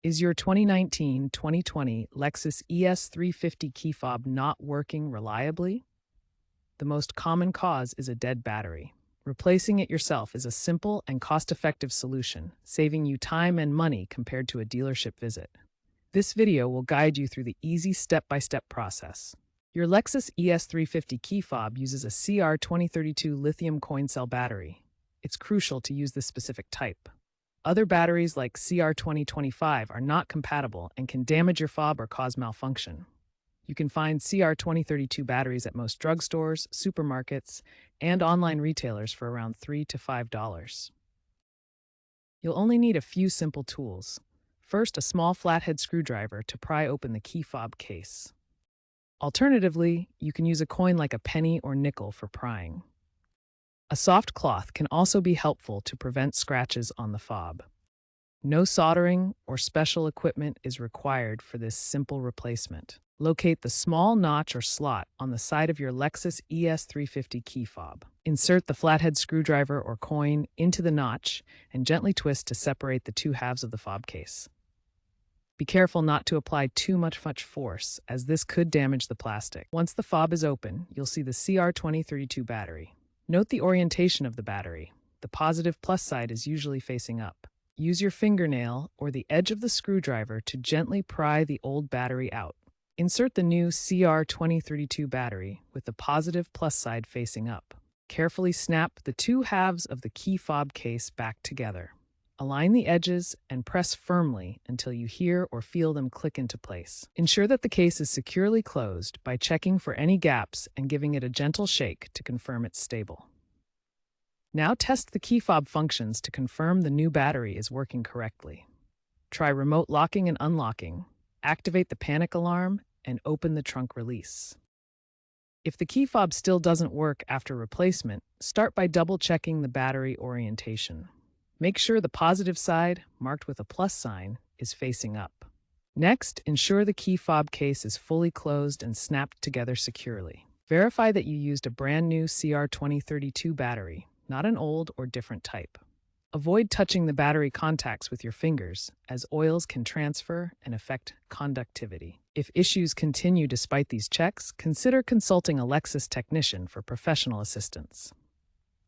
Is your 2019-2020 Lexus ES350 key fob not working reliably? The most common cause is a dead battery. Replacing it yourself is a simple and cost-effective solution, saving you time and money compared to a dealership visit. This video will guide you through the easy step-by-step process. Your Lexus ES350 key fob uses a CR2032 lithium coin cell battery. It's crucial to use this specific type. Other batteries like CR2025 are not compatible and can damage your fob or cause malfunction. You can find CR2032 batteries at most drugstores, supermarkets, and online retailers for around $3 to $5. You'll only need a few simple tools. First, a small flathead screwdriver to pry open the key fob case. Alternatively, you can use a coin like a penny or nickel for prying. A soft cloth can also be helpful to prevent scratches on the fob. No soldering or special equipment is required for this simple replacement. Locate the small notch or slot on the side of your Lexus ES350 key fob. Insert the flathead screwdriver or coin into the notch and gently twist to separate the two halves of the fob case. Be careful not to apply too much force, as this could damage the plastic. Once the fob is open, you'll see the CR2032 battery. Note the orientation of the battery. The positive plus side is usually facing up. Use your fingernail or the edge of the screwdriver to gently pry the old battery out. Insert the new CR2032 battery with the positive plus side facing up. Carefully snap the two halves of the key fob case back together. Align the edges and press firmly until you hear or feel them click into place. Ensure that the case is securely closed by checking for any gaps and giving it a gentle shake to confirm it's stable. Now test the key fob functions to confirm the new battery is working correctly. Try remote locking and unlocking, activate the panic alarm, and open the trunk release. If the key fob still doesn't work after replacement, start by double-checking the battery orientation. Make sure the positive side, marked with a plus sign, is facing up. Next, ensure the key fob case is fully closed and snapped together securely. Verify that you used a brand new CR2032 battery, not an old or different type. Avoid touching the battery contacts with your fingers, as oils can transfer and affect conductivity. If issues continue despite these checks, consider consulting a Lexus technician for professional assistance.